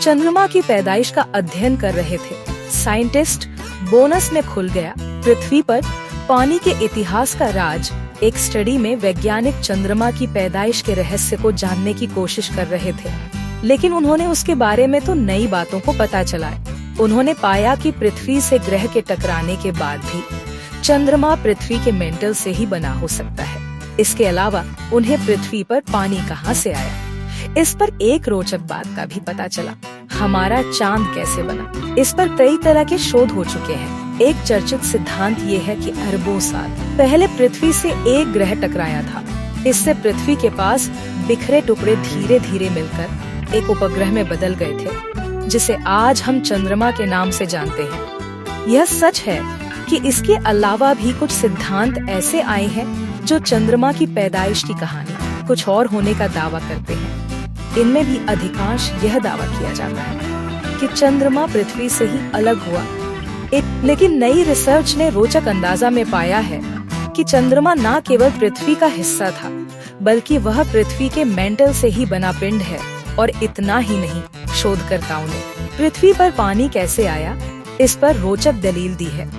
चंद्रमा की पैदाइश का अध्ययन कर रहे थे। साइंटिस्ट बोनस ने खुल गया पृथ्वी पर पानी के इतिहास का राज। एक स्टडी में वैज्ञानिक चंद्रमा की पैदाइश के रहस्य को जानने की कोशिश कर रहे थे, लेकिन उन्होंने उसके बारे में तो नई बातों को पता चला। उन्होंने पाया कि पृथ्वी से ग्रह के टकराने के बाद भी चंद्रमा पृथ्वी के मेंटल से ही बना हो सकता है। इसके अलावा उन्हें पृथ्वी पर पानी कहां से आया, इस पर एक रोचक बात का भी पता चला। हमारा चांद कैसे बना, इस पर कई तरह के शोध हो चुके हैं। एक चर्चित सिद्धांत ये है कि अरबों साल पहले पृथ्वी से एक ग्रह टकराया था। इससे पृथ्वी के पास बिखरे टुकड़े धीरे धीरे मिलकर एक उपग्रह में बदल गए थे, जिसे आज हम चंद्रमा के नाम से जानते हैं। यह सच है कि इसके अलावा भी कुछ सिद्धांत ऐसे आए हैं जो चंद्रमा की पैदाइश की कहानी कुछ और होने का दावा करते हैं। इनमें भी अधिकांश यह दावा किया जाता है कि चंद्रमा पृथ्वी से ही अलग हुआ। लेकिन नई रिसर्च ने रोचक अंदाजा में पाया है कि चंद्रमा न केवल पृथ्वी का हिस्सा था, बल्कि वह पृथ्वी के मेंटल से ही बना पिंड है। और इतना ही नहीं, शोधकर्ताओं ने पृथ्वी पर पानी कैसे आया, इस पर रोचक दलील दी है।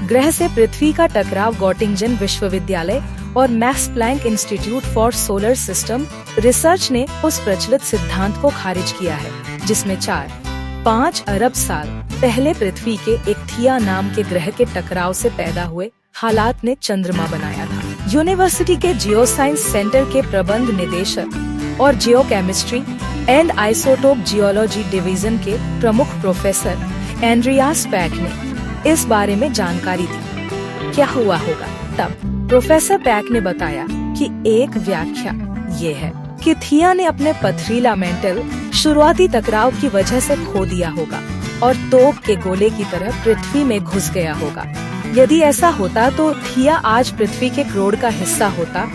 ग्रह से पृथ्वी का टकराव गोटिंगन विश्वविद्यालय और Max Planck Institute for Solar System Research ने उस प्रचलित सिद्धांत को खारिज किया है, जिसमें 4-5 अरब साल पहले पृथ्वी के एक थिया नाम के ग्रह के टकराव से पैदा हुए हालात ने चंद्रमा बनाया था। यूनिवर्सिटी के जियोसाइंस सेंटर के प्रबंध निदेशक और geochemistry and isotope geology division के प्रमुख प्रोफेसर एंड्रियास पैक ने इस बारे में जानकारी दी। क्या हुआ होगा तब? प्रोफेसर पैक ने बताया कि एक व्याख्या ये है कि थिया ने अपने पथरीला मेंटल शुरुआती टकराव की वजह से खो दिया होगा और तोप के गोले की तरह पृथ्वी में घुस गया होगा। यदि ऐसा होता तो थिया आज पृथ्वी के क्रोड का हिस्सा होता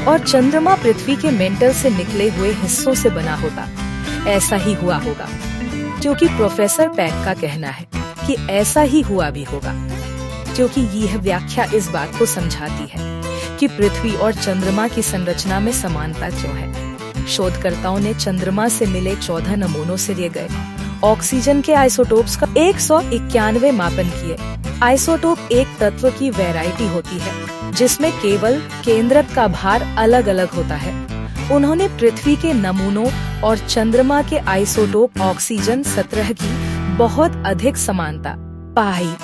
और चंद्रमा पृथ्वी के मेंटल से निकले हुए हिस्सों से बना होता। ऐसा ही हुआ होगा, क्योंकि प्रोफेसर पैक का कहना है कि ऐसा ही हुआ भी होगा, क्योंकि यह व्याख्या इस बात को समझाती है कि पृथ्वी और चंद्रमा की संरचना में समानता क्यों है। शोधकर्ताओं ने चंद्रमा से मिले 14 नमूनों से लिए गए ऑक्सीजन के आइसोटोप्स का 191 मापन किए। आइसोटोप एक तत्व की वैरायटी होती है जिसमें केवल केंद्रक का भार अलग अलग होता है। उन्होंने पृथ्वी के नमूनों और चंद्रमा के आइसोटोप ऑक्सीजन 17 की बहुत अधिक समानता पाई।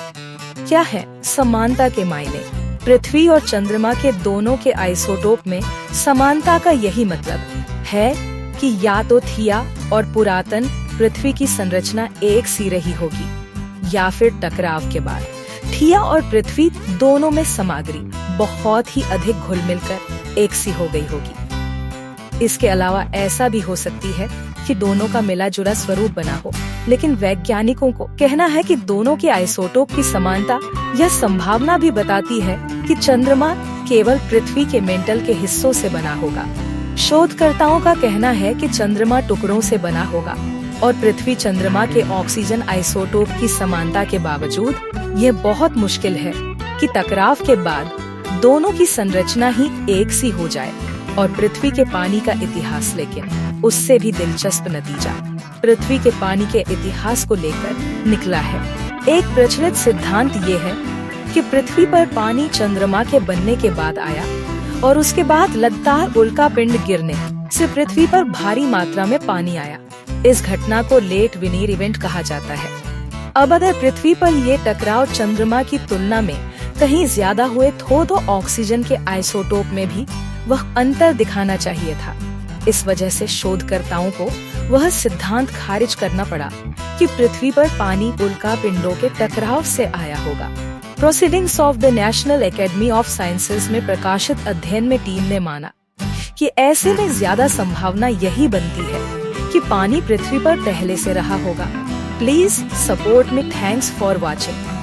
क्या है समानता के मायने? पृथ्वी और चंद्रमा के दोनों के आइसोटोप में समानता का यही मतलब है कि या तो थिया और पुरातन पृथ्वी की संरचना एक सी रही होगी, या फिर टकराव के बाद थिया और पृथ्वी दोनों में सामग्री बहुत ही अधिक घुल मिलकर एक सी हो गई होगी। इसके अलावा ऐसा भी हो सकती है कि दोनों का मिला जुला स्वरूप बना हो, लेकिन वैज्ञानिकों को कहना है कि दोनों के आइसोटोप की समानता यह संभावना भी बताती है कि चंद्रमा केवल पृथ्वी के मेंटल के हिस्सों से बना होगा। शोधकर्ताओं का कहना है कि चंद्रमा टुकड़ों से बना होगा और पृथ्वी चंद्रमा के ऑक्सीजन आइसोटोप की समानता के बावजूद यह बहुत मुश्किल है कि टकराव के बाद दोनों की संरचना ही एक सी हो जाए। और पृथ्वी के पानी का इतिहास, लेकिन उससे भी दिलचस्प नतीजा पृथ्वी के पानी के इतिहास को लेकर निकला है। एक प्रचलित सिद्धांत ये है कि पृथ्वी पर पानी चंद्रमा के बनने के बाद आया और उसके बाद लगातार उल्कापिंड गिरने से पृथ्वी पर भारी मात्रा में पानी आया। इस घटना को लेट विनीर इवेंट कहा जाता है। अब अगर पृथ्वी पर ये टकराव चंद्रमा की तुलना में कहीं ज्यादा हुए तो ऑक्सीजन के आइसोटोप में भी वह अंतर दिखाना चाहिए था। इस वजह से शोधकर्ताओं को वह सिद्धांत खारिज करना पड़ा कि पृथ्वी पर पानी उल्कापिंडों के टकराव से आया होगा। Proceedings of the national academy of sciences में प्रकाशित अध्ययन में टीम ने माना कि ऐसे में ज्यादा संभावना यही बनती है कि पानी पृथ्वी पर पहले से रहा होगा। Please support me. Thanks for watching.